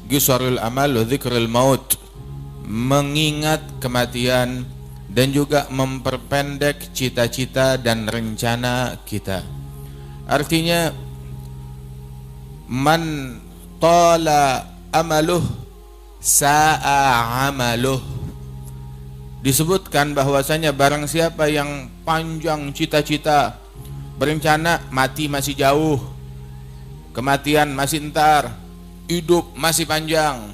Qisarul amal wa dzikrul maut, mengingat kematian dan juga memperpendek cita-cita dan rencana kita. Artinya man tala amaluh sa'a amaluh. Disebutkan bahwasanya barang siapa yang panjang cita-cita, berencana mati masih jauh, kematian masih entar, hidup masih panjang.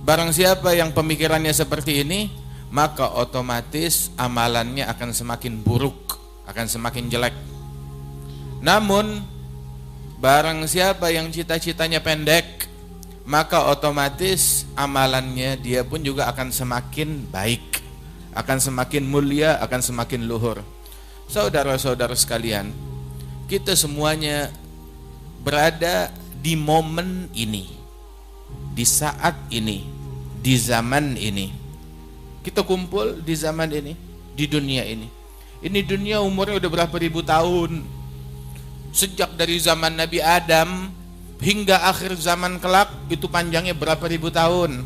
Barang siapa yang pemikirannya seperti ini, maka otomatis amalannya akan semakin buruk, akan semakin jelek. Namun barang siapa yang cita-citanya pendek, maka otomatis amalannya dia pun juga akan semakin baik, akan semakin mulia, akan semakin luhur. Saudara-saudara sekalian, kita semuanya berada di momen ini, di saat ini, di zaman ini. Kita kumpul di zaman ini, di dunia ini. Ini dunia umurnya udah berapa ribu tahun. Sejak dari zaman Nabi Adam hingga akhir zaman kelak, itu panjangnya berapa ribu tahun.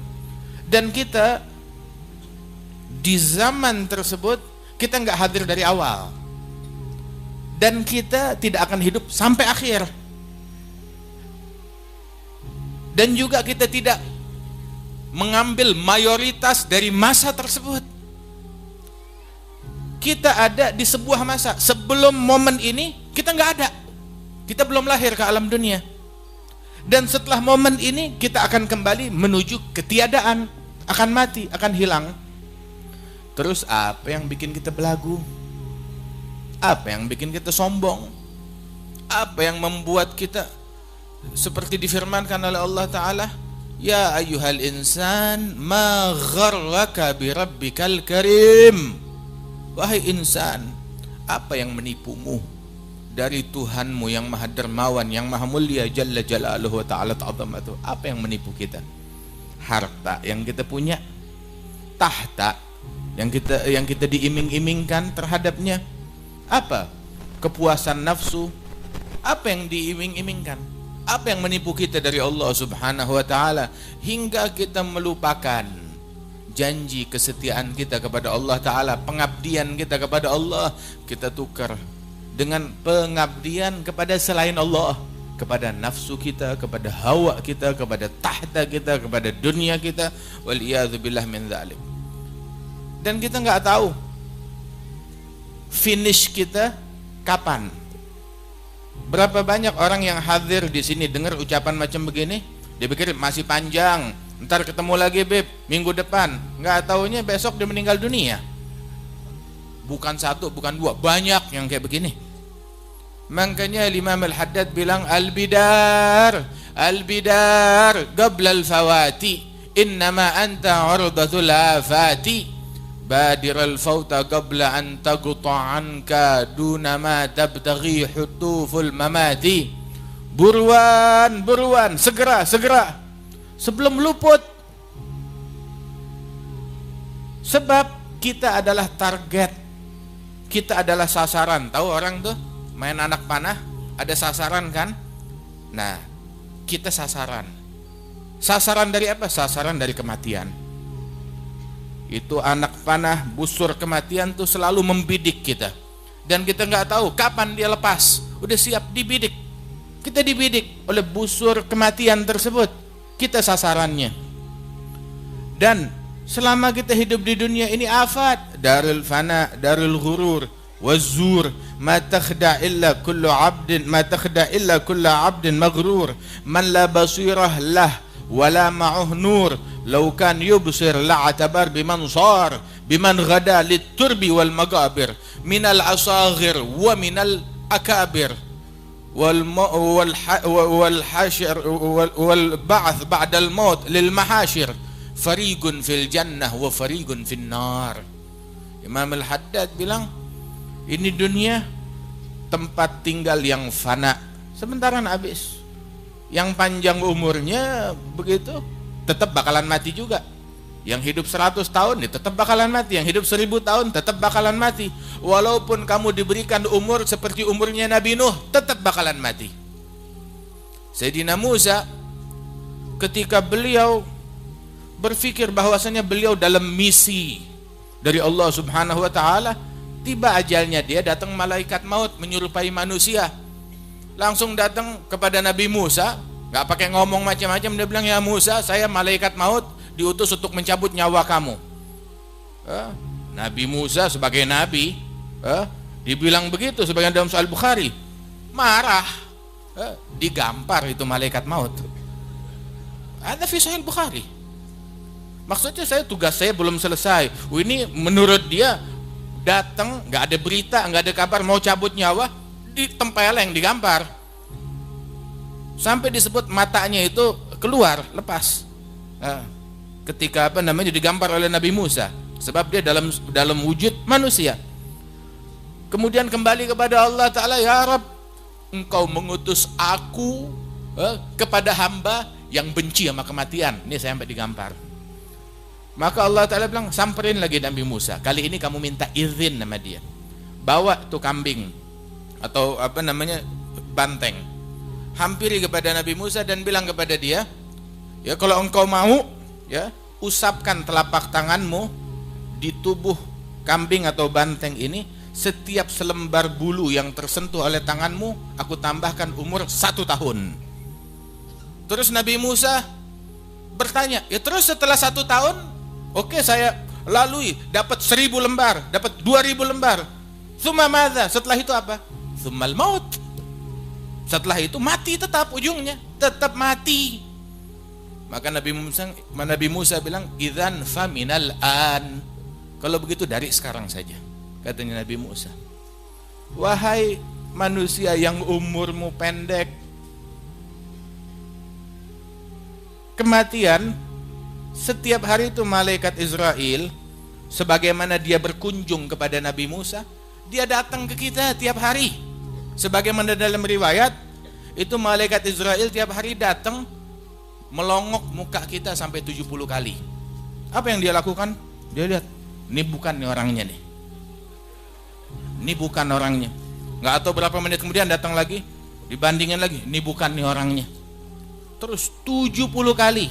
Dan kita di zaman tersebut, kita nggak hadir dari awal, dan kita tidak akan hidup sampai akhir. Dan juga kita tidak mengambil mayoritas dari masa tersebut. Kita ada di sebuah masa. Sebelum momen ini kita nggak ada, kita belum lahir ke alam dunia. Dan setelah momen ini kita akan kembali menuju ketiadaan, akan mati, akan hilang. Terus apa yang bikin kita belagu? Apa yang bikin kita sombong? Apa yang membuat kita seperti difirmankan oleh Allah Ta'ala, ya ayyuhal insan ma gharraka birabbikal karim. Wahai insan, apa yang menipumu dari Tuhanmu yang maha dermawan, yang maha mulia, jalla jalaluhu wa ta'ala ta'zamatuh? Apa yang menipu kita? Harta yang kita punya, tahta yang kita diiming-imingkan terhadapnya. Apa? Kepuasan nafsu. Apa yang diiming-imingkan? Apa yang menipu kita dari Allah Subhanahu wa ta'ala hingga kita melupakan janji kesetiaan kita kepada Allah Ta'ala, pengabdian kita kepada Allah, kita tukar dengan pengabdian kepada selain Allah, kepada nafsu kita, kepada hawa kita, kepada tahta kita, kepada dunia kita, waliyadzubillah min dzalik. Dan kita nggak tahu finish kita kapan. Berapa banyak orang yang hadir di sini dengar ucapan macam begini, dia pikir masih panjang, ntar ketemu lagi beb minggu depan, nggak taunya besok dia meninggal dunia. Bukan satu, bukan dua, banyak yang kayak begini. Makanya Imam Al-Haddad bilang al-bidar qabla al-fawati innama anta urdatul afati badir al-fawta qabla an taqta anka duna ma tabtaghi hutuful mamati. Buruan, segera sebelum luput. Sebab kita adalah target, kita adalah sasaran. Tahu orang tuh main anak panah, ada sasaran kan? Nah, kita sasaran. Sasaran dari apa? Sasaran dari kematian. Itu anak panah, busur kematian tuh selalu membidik kita. Dan kita nggak tahu kapan dia lepas. Udah siap dibidik. Kita dibidik oleh busur kematian tersebut. Kita sasarannya. Dan selama kita hidup di dunia ini afat, darul fana, darul ghurur, wazur, ma takhda illa kullu abdin maghrur, man la basirah lah wala ma'uh nur, law kan yubsir la'atabar biman sar, biman ghada liturbi wal magabir, minal asaghir wa minal akabir, wal hashir wal ba'th ba'da al maut lil mahashir, fariqun fil jannah wa fariqun fin nar. Imam Al-Haddad bilang, ini dunia tempat tinggal yang fana, sebentar habis. Yang panjang umurnya begitu, tetap bakalan mati juga. Yang hidup 100 tahun ya tetap bakalan mati. Yang hidup 1000 tahun tetap bakalan mati. Walaupun kamu diberikan umur seperti umurnya Nabi Nuh, tetap bakalan mati. Sayyidina Musa ketika beliau berpikir bahwasanya beliau dalam misi dari Allah Subhanahu wa taala, tiba ajalnya dia, datang malaikat maut menyerupai manusia. Langsung datang kepada Nabi Musa, nggak pakai ngomong macam-macam, dia bilang, "Ya Musa, saya malaikat maut diutus untuk mencabut nyawa kamu." Nabi Musa sebagai nabi, dibilang begitu sebagian dalam Sahih Bukhari, marah, digampar itu malaikat maut. Ada fi Sahih Bukhari. Maksudnya tugas saya belum selesai. Ini menurut dia datang, nggak ada berita, nggak ada kabar, mau cabut nyawa, ditempeleng, digampar, sampai disebut matanya itu keluar, lepas. Ketika digampar oleh Nabi Musa, sebab dia dalam wujud manusia. Kemudian kembali kepada Allah Ta'ala, "Ya Rabb, Engkau mengutus aku kepada hamba yang benci sama kematian." Ini saya sampai digampar. Maka Allah Ta'ala bilang, samperin lagi Nabi Musa, kali ini kamu minta izin sama dia, bawa tuh kambing atau banteng, hampiri kepada Nabi Musa dan bilang kepada dia, ya kalau engkau mau, ya usapkan telapak tanganmu di tubuh kambing atau banteng ini, setiap selembar bulu yang tersentuh oleh tanganmu aku tambahkan umur 1 tahun. Terus Nabi Musa bertanya, ya terus setelah 1 tahun, oke, saya lalui, dapat 1000 lembar, dapat 2000 lembar. Summa madza? Setelah itu apa? Summal maut. Setelah itu mati, tetap ujungnya, tetap mati. Maka Nabi Musa bilang, idzan faminal an. Kalau begitu dari sekarang saja, katanya Nabi Musa. Wahai manusia yang umurmu pendek, kematian setiap hari itu malaikat Israel, sebagaimana dia berkunjung kepada Nabi Musa, dia datang ke kita tiap hari. Sebagaimana dalam riwayat, itu malaikat Israel tiap hari datang melongok muka kita sampai 70 kali. Apa yang dia lakukan? Dia lihat, ini bukan nih orangnya nih. Ini bukan orangnya. Nggak tahu berapa menit kemudian datang lagi, dibandingin lagi, ini bukan nih orangnya. Terus 70 kali.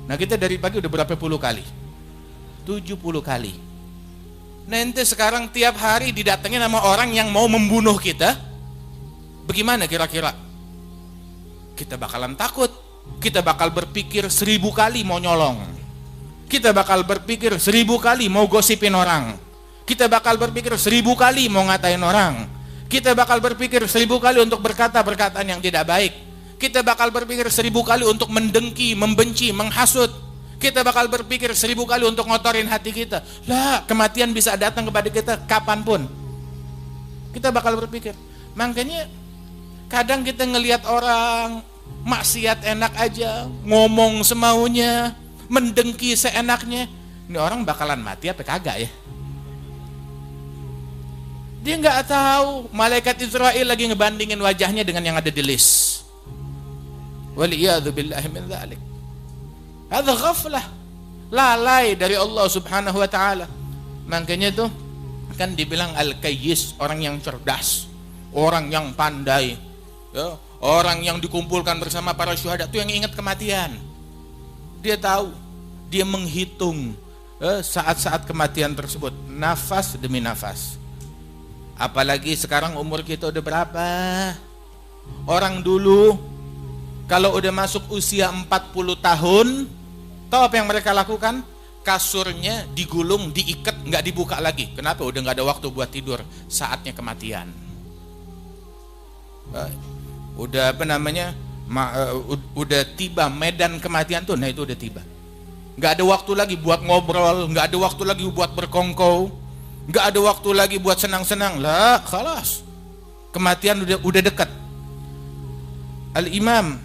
Nah kita dari pagi udah berapa puluh kali? 70 kali. Nanti sekarang tiap hari didatengin sama orang yang mau membunuh kita, bagaimana kira-kira? Kita bakalan takut. Kita bakal berpikir 1000 kali mau nyolong. Kita bakal berpikir 1000 kali mau gosipin orang. Kita bakal berpikir 1000 kali mau ngatain orang. Kita bakal berpikir 1000 kali untuk berkata perkataan yang tidak baik. Kita bakal berpikir 1000 kali untuk mendengki, membenci, menghasut. Kita bakal berpikir 1000 kali untuk ngotorin hati kita. Lah, kematian bisa datang kepada kita kapanpun. Kita bakal berpikir. Makanya kadang kita ngelihat orang maksiat enak aja, ngomong semaunya, mendengki seenaknya. Ini orang bakalan mati apa kagak ya? Dia nggak tahu malaikat Israel lagi ngebandingin wajahnya dengan yang ada di list. Waliyadu billahi min dzalik. Hadza ghaflah, lalai dari Allah Subhanahu wa taala. Makanya tuh kan dibilang al-kayyis, orang yang cerdas, orang yang pandai, ya, orang yang dikumpulkan bersama para syuhada itu yang ingat kematian. Dia tahu, dia menghitung saat-saat kematian tersebut, nafas demi nafas. Apalagi sekarang umur kita udah berapa? Orang dulu kalau udah masuk usia 40 tahun, tahu apa yang mereka lakukan? Kasurnya digulung, diikat, nggak dibuka lagi. Kenapa? Udah nggak ada waktu buat tidur, saatnya kematian. Udah udah tiba medan kematian tuh, nah itu udah tiba. Nggak ada waktu lagi buat ngobrol, nggak ada waktu lagi buat berkongkow, nggak ada waktu lagi buat senang-senang. Lah, khalas, kematian udah dekat. Al-Imam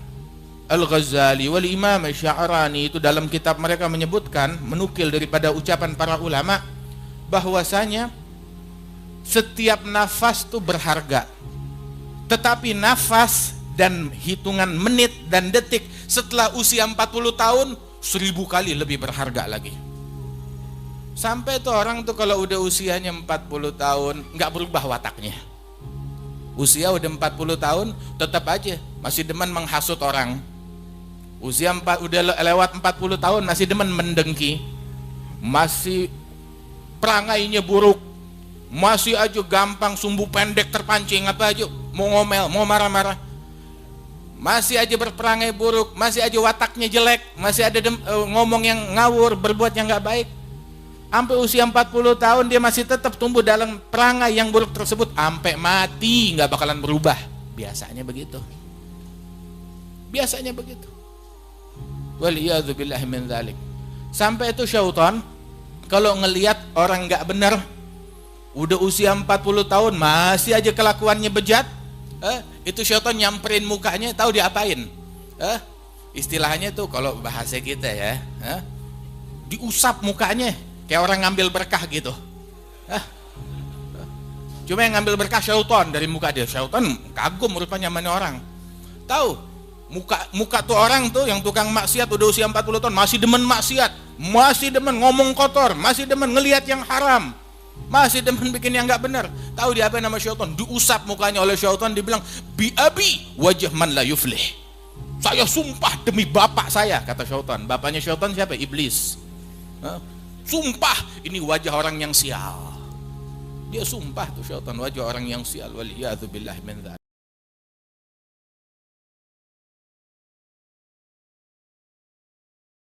Al-Ghazali wal Imam Sya'rani itu dalam kitab mereka menyebutkan, menukil daripada ucapan para ulama, bahwasanya setiap nafas itu berharga. Tetapi nafas dan hitungan menit dan detik setelah usia 40 tahun 1000 kali lebih berharga lagi. Sampai tuh orang tuh kalau udah usianya 40 tahun nggak berubah wataknya. Usia udah 40 tahun tetap aja masih demen menghasut orang. Udah lewat 40 tahun masih demen mendengki, masih perangainya buruk, masih aja gampang sumbu pendek terpancing, apa aja mau ngomel, mau marah-marah, masih aja berperangai buruk, masih aja wataknya jelek, masih ada ngomong yang ngawur, berbuat yang nggak baik. Sampai usia 40 tahun dia masih tetap tumbuh dalam perangai yang buruk tersebut, sampai mati nggak bakalan berubah. Biasanya begitu. Biasanya begitu. Waliyadzubillahi min dzalik. Sampai itu syaitan kalau ngelihat orang nggak benar, udah usia 40 tahun masih aja kelakuannya bejat, itu syaitan nyamperin mukanya, tahu diapain? Istilahnya tuh kalau bahasa kita ya, diusap mukanya kayak orang ngambil berkah gitu. Cuma yang ngambil berkah syaitan dari muka dia. Syaitan kagum rupanya mana orang. Tahu muka tuh orang tuh yang tukang maksiat udah usia 40 tahun masih demen maksiat, masih demen ngomong kotor, masih demen ngelihat yang haram, masih demen bikin yang nggak benar. Tahu dia apa nama syaitan? Diusap mukanya oleh syaitan, dibilang bi abi wajah man la yuflih. Saya sumpah demi bapak saya, kata syaitan. Bapaknya syaitan siapa? Iblis. Sumpah ini wajah orang yang sial. Dia sumpah tuh syaitan wajah orang yang sial. Waliyadzubillahi min dzalik.